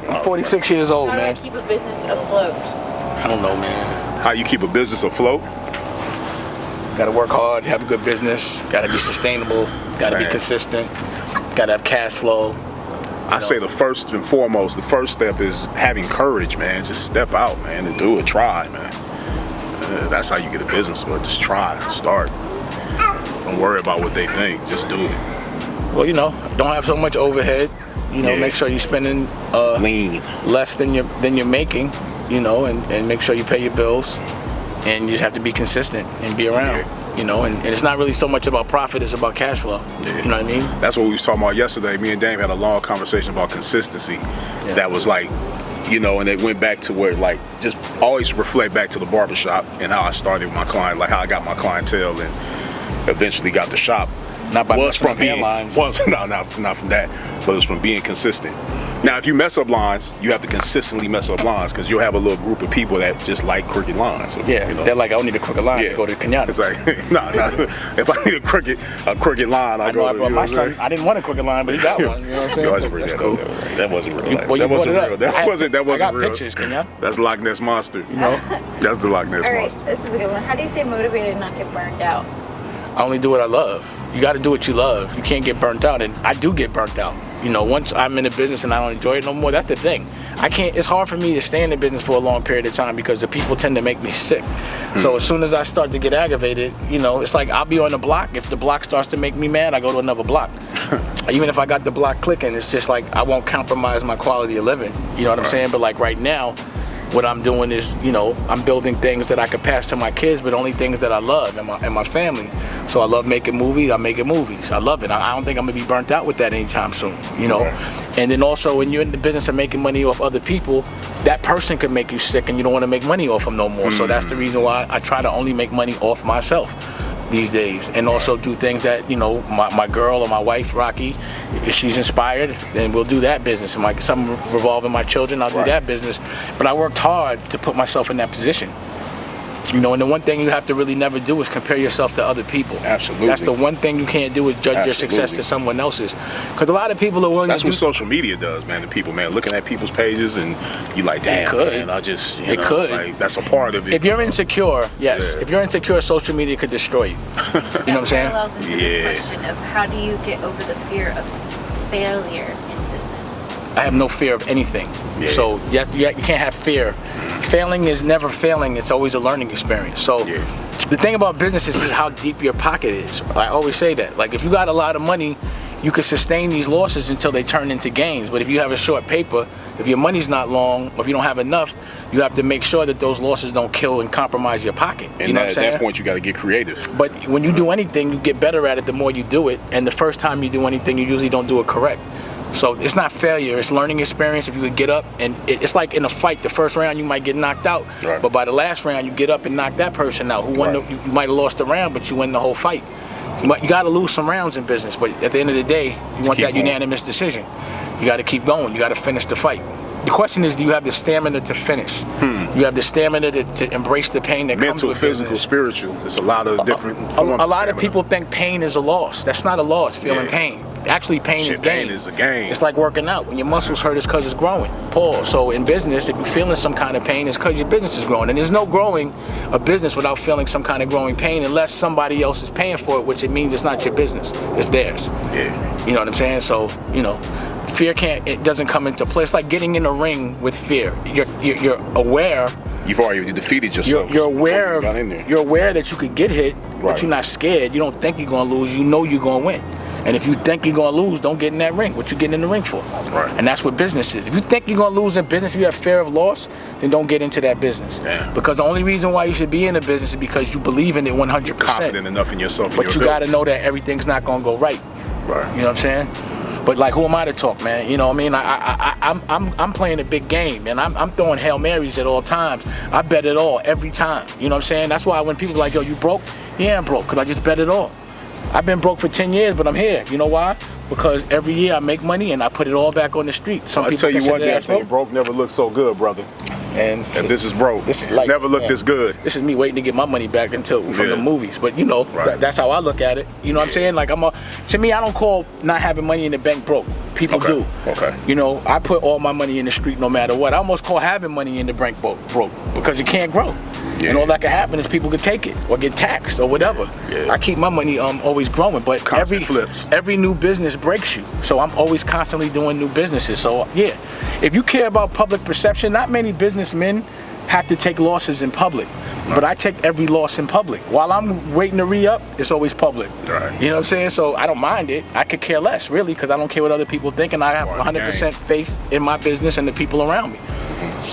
I'm 46 years old, man. How do I keep a business afloat? I don't know, man. How you keep a business afloat? Gotta work hard, have a good business, gotta be sustainable, gotta be consistent, gotta have cash flow. I say the first and foremost, the first step is having courage, man. Just step out, man, and do it. Try, man. That's how you get a business, but just try, start. Don't worry about what they think, just do it. Well, don't have so much overhead. Make sure you're spending lean less than you're making, and make sure you pay your bills. And you just have to be consistent and be around, and it's not really so much about profit, it's about cash flow. You know what I mean? That's what we was talking about yesterday. Me and Damon had a long conversation about consistency. That was like, and it went back to where, like, just always reflect back to the barbershop and how I started with my client, like how I got my clientele and eventually got the shop. Not by was from being lines. No, not from that, but it was from being consistent. Now, if you mess up lines, you have to consistently mess up lines because you'll have a little group of people that just like crooked lines. So, they're like, I don't need a crooked line to go to Kenyatta. It's like, nah. If I need a crooked line, I go to. My son, I didn't want a crooked line, but he got one. You know what I'm saying? That wasn't real. That wasn't real. That wasn't real. I got pictures, Kenyatta. That's Loch Ness Monster. That's the Loch Ness Monster. All right, this is a good one. How do you stay motivated and not get burned out? I only do what I love. You got to do what you love. You can't get burnt out, and I do get burnt out. Once I'm in the business and I don't enjoy it no more, that's the thing. It's hard for me to stay in the business for a long period of time because the people tend to make me sick. So as soon as I start to get aggravated, it's like I'll be on the block. If the block starts to make me mad, I go to another block. Even if I got the block clicking, it's just like I won't compromise my quality of living. You know what I'm saying? But like right now, what I'm doing is, I'm building things that I could pass to my kids, but only things that I love and my family. So I love making movies. I'm making movies. I love it. I don't think I'm gonna be burnt out with that anytime soon. And then also, when you're in the business of making money off other people, that person could make you sick, and you don't want to make money off them no more. So that's the reason why I try to only make money off myself these days, and also do things that my girl or my wife Rocky, if she's inspired, then we'll do that business. And something revolving my children, I'll do that business. But I worked hard to put myself in that position. And the one thing you have to really never do is compare yourself to other people. Absolutely. That's the one thing you can't do is judge your success to someone else's. Because a lot of people are willing That's to do... what social media does, man. The people, man, looking at people's pages and you like, damn, man, I just, it could. Like, that's a part of it. If you're insecure, if you're insecure, social media could destroy you. You know what I'm saying? That parallels into this question of how do you get over the fear of failure in business? I have no fear of anything. So you can't have fear. Failing is never failing. It's always a learning experience. So the thing about business is how deep your pocket is. I always say that. Like, if you got a lot of money, you can sustain these losses until they turn into gains. But if you have a short paper, if your money's not long, or if you don't have enough, you have to make sure that those losses don't kill and compromise your pocket. And at that point, you got to get creative. But when you do anything, you get better at it the more you do it. And the first time you do anything, you usually don't do it correct. So it's not failure, it's learning experience. If you could get up, and it's like in a fight, the first round you might get knocked out, but by the last round you get up and knock that person out who won. You might have lost the round, but you win the whole fight. But you got to lose some rounds in business, but at the end of the day, you want that unanimous decision. You got to keep going, you got to finish the fight. The question is, do you have the stamina to finish? You have the stamina to embrace the pain that comes with physical, business. Spiritual. There's a lot of different forms. A lot of people think pain is a loss. That's not a loss, feeling pain. Actually, pain is gain. Pain is a gain. It's like working out. When your muscles hurt, it's because it's growing. Pause. So in business, if you're feeling some kind of pain, it's because your business is growing. And there's no growing a business without feeling some kind of growing pain unless somebody else is paying for it, which it means it's not your business. It's theirs. You know what I'm saying? So, fear it doesn't come into play. It's like getting in a ring with fear. You're aware. You've already defeated yourself. You're aware that you could get hit, but you're not scared. You don't think you're going to lose. You know you're going to win. And if you think you're going to lose, don't get in that ring. What you getting in the ring for? And that's what business is. If you think you're going to lose in business, if you have fear of loss, then don't get into that business. Because the only reason why you should be in the business is because you believe in it 100%. You're confident enough in yourself. But you got to know that everything's not going to go right. You know what I'm saying? But like, who am I to talk, man? You know what I mean? I'm playing a big game, and I'm throwing Hail Marys at all times. I bet it all every time. You know what I'm saying? That's why when people are like, yo, you broke? Yeah, I'm broke, because I just bet it all. I've been broke for 10 years, but I'm here. You know why? Because every year I make money and I put it all back on the street. I'll tell you one damn thing, broke never looked so good, brother. And if this is broke, this is like, never looked this good. This is me waiting to get my money back from the movies. But you know, that's how I look at it. You know what I'm saying? Like to me, I don't call not having money in the bank broke. People do. Okay. You know, I put all my money in the street no matter what. I almost call having money in the bank broke because it can't grow. And all that can happen is people could take it or get taxed or whatever. I keep my money always growing, but every new business breaks you. So I'm always constantly doing new businesses. So yeah, if you care about public perception, not many businessmen have to take losses in public. But I take every loss in public. While I'm waiting to re-up, it's always public. Right. You know what I'm saying? So I don't mind it. I could care less, really, because I don't care what other people think, and I have 100% faith in my business and the people around me.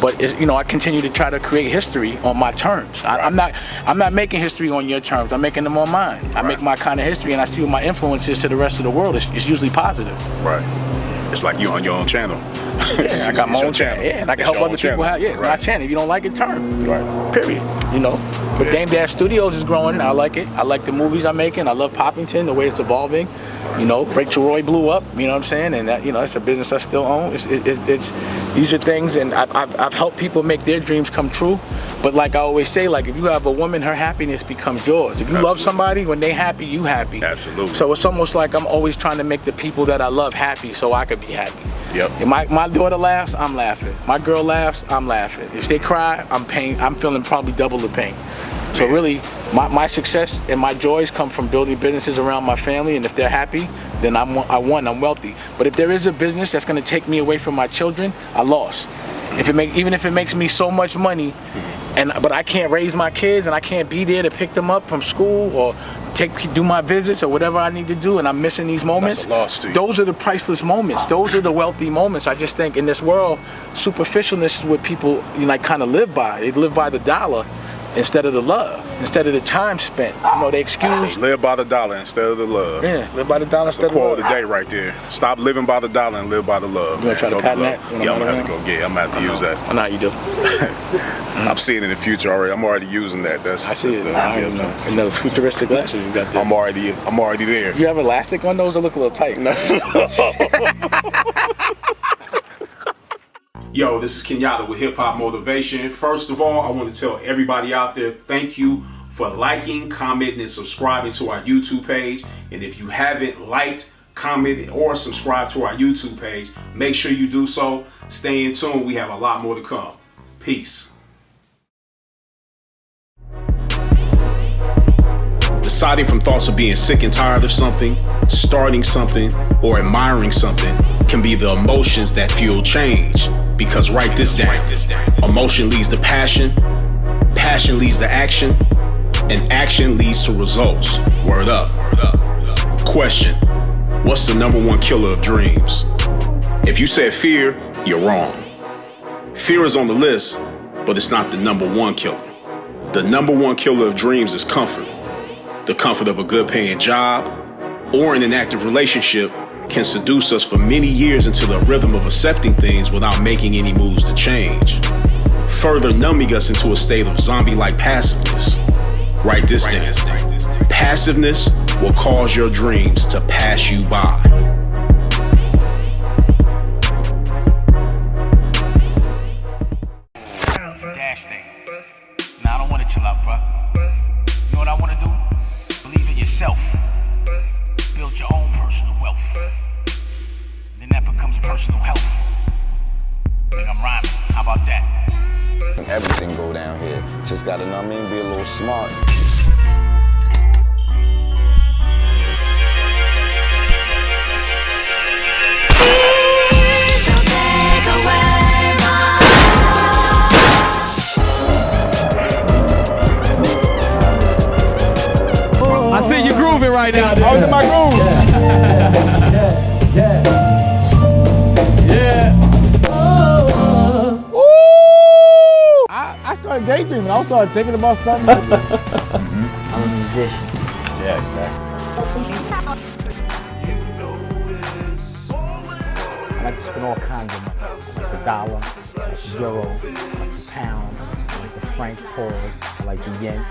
But it's, you know, I continue to try to create history on my terms. I'm not making history on your terms. I'm making them on mine. I make my kind of history, and I see what my influence is to the rest of the world. It's usually positive. Right. It's like you on your own channel. Yeah, I got my own channel. Yeah, and I can help other people have. Yeah, my channel. If you don't like it, turn. Right. Period. You know. But Dame Dash Studios is growing. I like it. I like the movies I'm making. I love Poppington, the way it's evolving. You know, Rachel Roy blew up. You know what I'm saying? And that, you know, it's a business I still own. It's these are things, and I've helped people make their dreams come true. But like I always say, like if you have a woman, her happiness becomes yours. If you love somebody, when they happy, you happy. Absolutely. So it's almost like I'm always trying to make the people that I love happy, so I could be happy. Yep. If my daughter laughs, I'm laughing. My girl laughs, I'm laughing. If they cry, I'm feeling probably double the pain. So really, my success and my joys come from building businesses around my family, and if they're happy, then I'm wealthy. But if there is a business that's going to take me away from my children, I lost. Even if it makes me so much money, but I can't raise my kids and I can't be there to pick them up from school or do my visits or whatever I need to do, and I'm missing these moments. That's a loss to you. Those are the priceless moments. Those are the wealthy moments. I just think in this world, superficialness is what people kind of live by. They live by the dollar instead of the love, instead of the time spent. You know, they excuse. Live by the dollar instead of the love. Yeah, live by the dollar instead of the love. That's the quote of the day right there. Stop living by the dollar and live by the love. You want to try to patent that? Yeah, I'm going to have to go get it. I'm going to have to use that. I know how you do. I'm seeing it in the future already. I'm already using that. I see it. And those futuristic glasses you got there. I'm already there. You have elastic on those? They look a little tight. Yo, this is Kenyatta with Hip Hop Motivation. First of all, I want to tell everybody out there, thank you for liking, commenting, and subscribing to our YouTube page. And if you haven't liked, commented, or subscribed to our YouTube page, make sure you do so. Stay in tune. We have a lot more to come. Peace. Deciding from thoughts of being sick and tired of something, starting something, or admiring something can be the emotions that fuel change. Because write this down. Emotion leads to passion, passion leads to action, and action leads to results. Word up. Question: what's the #1 killer of dreams? If you said fear, you're wrong. Fear is on the list, but it's not the #1 killer. The #1 killer of dreams is comfort. The comfort of a good paying job or in an active relationship can seduce us for many years into the rhythm of accepting things without making any moves to change, further numbing us into a state of zombie-like passiveness. Write this down. Passiveness will cause your dreams to pass you by. Dash thing. Nah, I don't want to chill out, bro. You know what I want to do? Believe in yourself. Build your own personal wealth. Then that becomes personal health. I think I'm rhyming. How about that? Everything go down here. Just gotta, know what I mean, be a little smart. I see you grooving right now, dude. I was in my groove. Yeah. I started daydreaming. I started thinking about something. I'm a musician. Yeah, exactly. I like to spend all kinds of money. I like the dollar, I like the euro, I like the pound, I like the franc pause, I like the yen.